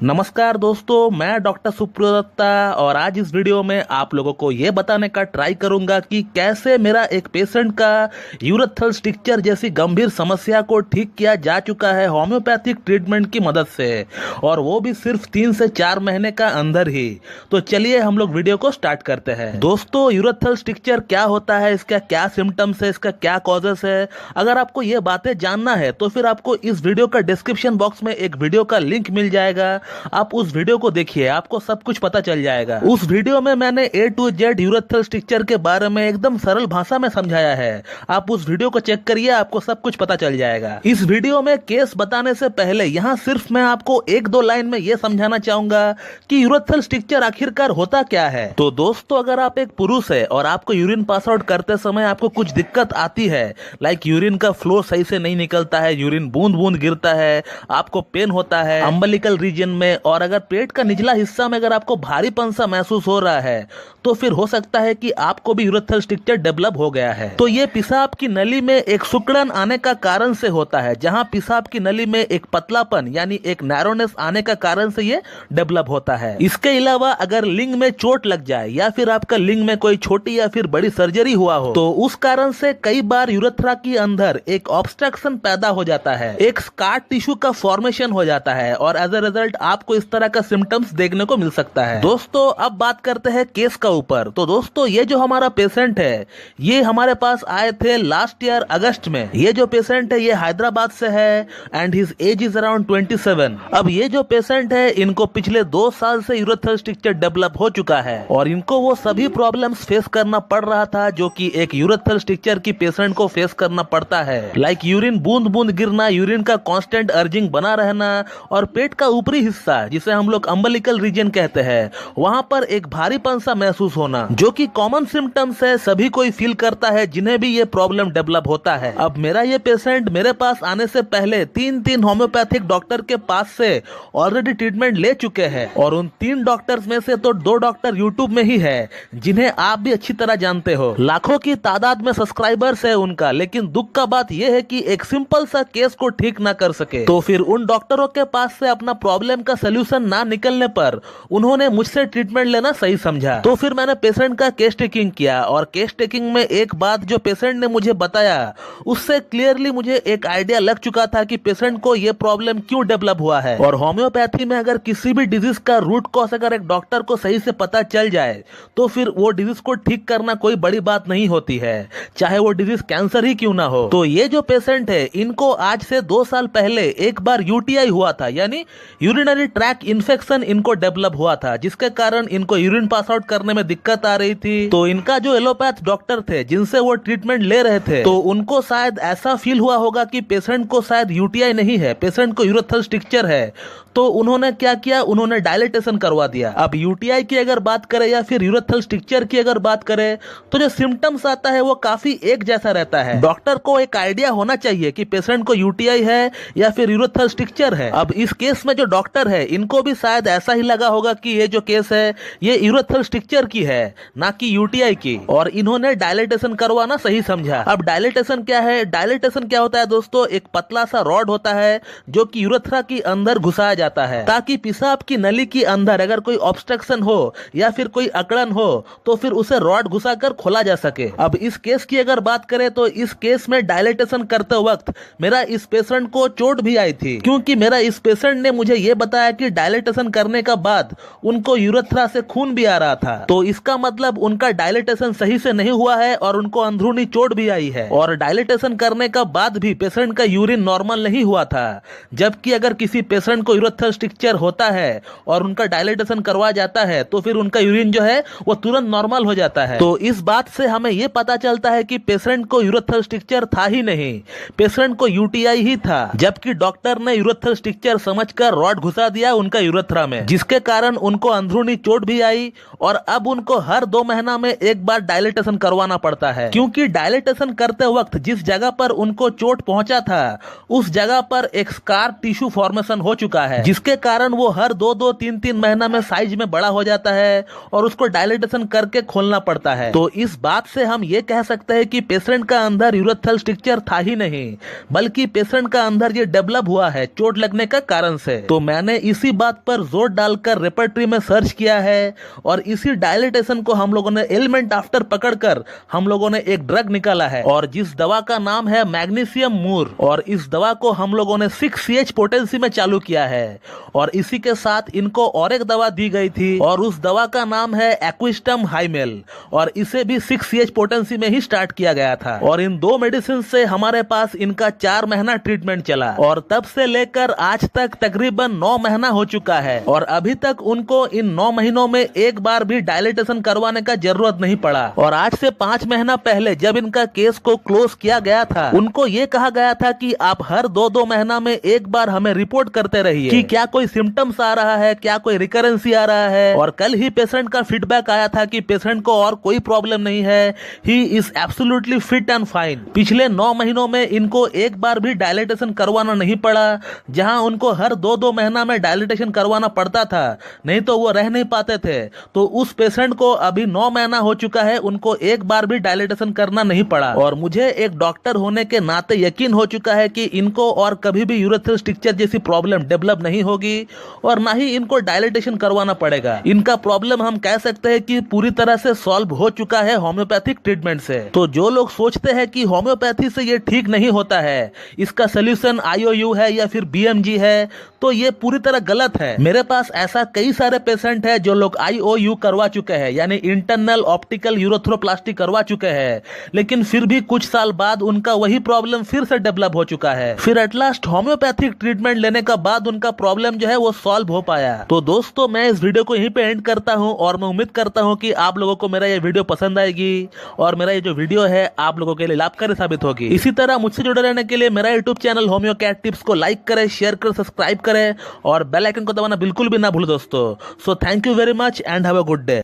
नमस्कार दोस्तों, मैं डॉक्टर सुप्रियो दत्ता और आज इस वीडियो में आप लोगों को ये बताने का ट्राई करूंगा कि कैसे मेरा एक पेशेंट का यूरेथ्रल स्ट्रिक्चर जैसी गंभीर समस्या को ठीक किया जा चुका है होम्योपैथिक ट्रीटमेंट की मदद से, और वो भी सिर्फ 3 से 4 महीने का अंदर ही। तो चलिए हम लोग वीडियो को स्टार्ट करते हैं। दोस्तों, यूरेथ्रल स्ट्रिक्चर क्या होता है, इसका क्या सिम्टम्स है, इसका क्या कॉजेस है, अगर आपको ये बातें जानना है तो फिर आपको इस वीडियो का डिस्क्रिप्शन बॉक्स में एक वीडियो का लिंक मिल जाएगा। आप उस वीडियो को देखिए, आपको सब कुछ पता चल जाएगा। उस वीडियो में मैंने A to Z urethral stricture के बारे में एकदम सरल भाषा में समझाया है। आप उस वीडियो को चेक करिए, आपको सब कुछ पता चल जाएगा। इस वीडियो में केस बताने से पहले यहाँ सिर्फ मैं आपको 1-2 लाइन में यह समझाना चाहूंगा कि यूरेथ्रल स्ट्रिक्चर आखिरकार होता क्या है। तो दोस्तों, अगर आप एक पुरुष है और आपको यूरिन पास आउट करते समय आपको कुछ दिक्कत आती है, लाइक यूरिन का फ्लो सही से नहीं निकलता है, यूरिन बूंद बूंद गिरता है, आपको पेन होता है अम्बिलिकल रीजन में, और अगर पेट का निचला हिस्सा में अगर आपको भारीपन सा महसूस हो रहा है, तो फिर हो सकता है कि आपको भी यूरेथ्रल स्ट्रिक्चर डेवलप हो गया है। तो ये पेशाब की नली में एक सिकुड़न आने का कारण से होता है। जहां पेशाब की नली में एक पतलापन यानी एक नैरोनेस आने का कारण से ये डेवलप होता है। इसके अलावा अगर लिंग में चोट लग जाए या फिर आपका लिंग में कोई छोटी या फिर बड़ी सर्जरी हुआ हो, तो उस कारण से कई बार यूरेथ्रा के अंदर एक ऑब्स्ट्रक्शन पैदा हो जाता है, एक स्कार टिश्यू का फॉर्मेशन हो जाता है, और एज अ रिजल्ट आपको इस तरह का सिम्टम्स देखने को मिल सकता है। दोस्तों, अब बात करते हैं केस का ऊपर। तो दोस्तों, ये जो हमारा पेशेंट है, ये हमारे पास आए थे लास्ट ईयर अगस्त में। ये जो पेशेंट है ये हैदराबाद से है and his age is around 27। अब ये जो पेशेंट है, इनको पिछले 2 साल से यूरेथ्रल स्ट्रिक्चर डेवलप हो चुका है और इनको वो सभी प्रॉब्लम्स फेस करना पड़ रहा था जो कि एक यूरेथ्रल स्ट्रिक्चर की पेशेंट को फेस करना पड़ता है, लाइक यूरिन बूंद बूंद गिरना, यूरिन का कांस्टेंट अर्जिंग बना रहना, और पेट का ऊपरी हिस्सा जिसे हम लोग अम्बिलिकल रीजन कहते हैं, वहां पर एक भारीपन सा महसूस होना, जो कि कॉमन सिम्टम्स है, सभी कोई फील करता है जिन्हें भी ये प्रॉब्लम डेवलप होता है। अब मेरा ये पेशेंट मेरे पास आने से पहले 3 होम्योपैथिक डॉक्टर के पास से ऑलरेडी ट्रीटमेंट ले चुके हैं, और उन 3 डॉक्टर्स में से तो 2 डॉक्टर यूट्यूब में ही है जिन्हें आप भी अच्छी तरह जानते हो। लाखों की तादाद में सब्सक्राइबर्स है उनका, लेकिन दुख का बात यह है कि एक सिंपल सा केस को ठीक ना कर सके। तो फिर उन डॉक्टरों के पास से अपना प्रॉब्लम का सोल्यूशन ना निकलने पर उन्होंने मुझसे ट्रीटमेंट लेना सही समझा। तो फिर मैंने पेशेंट का केस टेकिंग किया, और केस टेकिंग में एक बात जो पेशेंट ने मुझे बताया, उससे क्लियरली मुझे एक आइडिया लग चुका था कि पेशेंट को यह प्रॉब्लम क्यों डेवलप हुआ है। और होम्योपैथी में अगर किसी भी डिजीज का रूट कॉज अगर एक डॉक्टर को सही से पता चल जाए, तो फिर वो डिजीज को ठीक करना कोई बड़ी बात नहीं होती है, चाहे वो डिजीज कैंसर ही क्यों ना हो। तो ये जो पेशेंट है, इनको आज से 2 साल पहले एक बार यूटीआई हुआ था, यानी यूरिनरी ट्रैक इन्फेक्शन इनको डेवलप हुआ था, जिसके कारण इनको यूरिन पास आउट करने में दिक्कत आ रही थी। तो इनका जो एलोपैथ डॉक्टर थे जिनसे वो ट्रीटमेंट ले रहे थे, तो उनको शायद ऐसा फील हुआ होगा कि पेशेंट को शायद यूटीआई नहीं है, पेशेंट को यूरेथ्रल स्ट्रिक्चर है। तो उन्होंने क्या किया, उन्होंने डायलिटेशन करवा दिया। अब यूटीआई की अगर बात करें या फिर यूरेथ्रल स्ट्रिक्चर की अगर बात करें, तो जो सिम्टम्स आता है वो काफी एक जैसा रहता है। डॉक्टर को एक आइडिया होना चाहिए कि पेशेंट को यूटीआई है या फिर यूरेथ्रल स्ट्रिक्चर है। अब इस केस में जो डॉक्टर है, इनको भी शायद ऐसा ही लगा होगा कि ये जो केस है ये यूरेथ्रल स्ट्रिक्चर की है, ना कि यूटीआई की, और इन्होंने डायलिटेशन करवाना सही समझा। अब डायलिटेशन क्या है, डायलिटेशन क्या होता है दोस्तों, एक पतला सा रॉड होता है जो कि यूरेथ्रा के अंदर घुसाया जाता है, ताकि पेशाब की नली के अंदर अगर कोई ऑब्स्ट्रक्शन हो या फिर कोई अकड़न हो, तो फिर उसे रॉड घुसाकर खोला जा सके। अब इस केस की अगर बात करें, तो इस केस में डायलिटेशन करते वक्त मेरा इस पेशेंट को चोट भी आई थी, क्योंकि मेरा इस पेशेंट ने मुझे यह बताया कि डायलिटेशन करने का बाद उनको यूरेथ्रा से खून भी आ रहा था। तो इसका मतलब उनका डायलिटेशन सही से नहीं हुआ है और उनको अंदरूनी चोट भी आई है, और डायलिटेशन करने का बाद भी पेशेंट का यूरिन नॉर्मल नहीं हुआ था। जबकि अगर किसी पेशेंट को यूरेथ्रल स्ट्रिक्चर होता है और उनका डायलिटेशन करवा जाता है, तो फिर उनका यूरिन जो है वो तुरंत नॉर्मल हो जाता है। तो इस बात से हमें यह पता चलता है कि पेशेंट को यूरेथ्रल स्ट्रिक्चर था ही नहीं, पेशेंट को यूटीआई ही था, जबकि डॉक्टर ने यूरेथ्रल स्ट्रिक्चर समझकर रॉड घुसा दिया उनका यूरेथ्रा में, जिसके कारण उनको अंदरूनी चोट भी आई, और अब उनको हर 2 महीना में एक बार डायलिटेशन करवाना पड़ता है। क्योंकि डायलिटेशन करते वक्त जिस जगह पर उनको चोट पहुंचा था, उस जगह पर एक स्कार टिश्यू फॉर्मेशन हो चुका है, जिसके कारण वो हर 2-2, 3-3 महीना में साइज में बड़ा हो जाता है और उसको डायलिटेशन करके खोलना पड़ता है। तो इस बात से हम ये कह सकते हैं कि पेशेंट का अंदर यूरेथ्रल स्ट्रिक्चर था ही नहीं, बल्कि पेशेंट का अंदर ये डेवलप हुआ है चोट लगने का कारण से। तो मैंने मैंने इसी बात पर जोर डालकर रेपर्टरी में सर्च किया है और इसी डायलिटेशन को हम लोगों ने एलिमेंट आफ्टर पकड़कर हम लोगों ने एक ड्रग निकाला है और जिस दवा का नाम है मैग्नीशियम मूर। और इस दवा को हम लोगों ने 6CH पोटेंसी में चालू किया है और इसी के साथ इनको और एक दवा दी गई थी और उस दवा का नाम है एक्विस्टम हाइमेल और इसे भी 6CH पोटेंसी में ही स्टार्ट किया गया था। और इन दो मेडिसिन से हमारे पास इनका 4 महीना ट्रीटमेंट चला और तब से लेकर आज तक तकरीबन 9 महीना हो चुका है और अभी तक उनको इन 9 महीनों में एक बार भी डायलिटेशन करवाने का जरूरत नहीं पड़ा। और आज से 5 महीना पहले जब इनका केस को क्लोज किया गया था उनको ये कहा गया था कि आप हर 2-2 महीना में एक बार हमें रिपोर्ट करते रहिए कि क्या कोई सिम्टम्स आ रहा है, क्या कोई रिकरेंसी आ रहा है। और कल ही पेशेंट का फीडबैक आया था कि पेशेंट को और कोई प्रॉब्लम नहीं है, he is absolutely fit and fine. पिछले 9 महीनों में इनको एक बार भी डायलिटेशन करवाना नहीं पड़ा, जहां उनको हर 2-2 महीना में डायलिटेशन करवाना पड़ता था, नहीं तो वो रह नहीं पाते थे। तो उस पेशेंट को अभी 9 महीना हो चुका है, उनको एक बार भी डायलिटेशन करना नहीं पड़ा। और मुझे एक डॉक्टर होने के नाते यकीन हो चुका है कि इनको और कभी भी यूरेथ्रल स्ट्रक्चर जैसी प्रॉब्लम डेवलप नहीं होगी और ना ही इनको डायलिटेशन करवाना पड़ेगा। इनका प्रॉब्लम हम कह सकते हैं कि पूरी तरह से सॉल्व हो चुका है होम्योपैथिक ट्रीटमेंट से। तो जो लोग सोचते हैं कि होम्योपैथी से ये ठीक नहीं होता है, इसका सोल्यूशन IOU है या फिर BMG है, तो ये पूरी तरह गलत है। मेरे पास ऐसा कई सारे पेशेंट है जो लोग IOU करवा चुके हैं, यानी इंटरनल ऑप्टिकल यूरोथ्रोप्लास्टी करवा चुके हैं, लेकिन फिर भी कुछ साल बाद उनका वही प्रॉब्लम फिर से डेवलप हो चुका है। फिर एट लास्ट होम्योपैथिक ट्रीटमेंट लेने का बाद उनका प्रॉब्लम जो है वो सॉल्व हो पाया। तो दोस्तों मैं इस वीडियो को यहीं पे एंड करता हूं और मैं उम्मीद करता हूं कि आप लोगों को मेरा ये वीडियो पसंद आएगी और मेरा ये जो वीडियो है आप लोगों के लिए लाभकारी साबित होगी। इसी तरह मुझसे जुड़े रहने के लिए मेरा YouTube channel Homeo Cat Tips को लाइक करें, शेयर करें, सब्सक्राइब करें और बेल आइकन को दबाना बिल्कुल भी ना भूलें दोस्तों। So thank you very much and have a good day.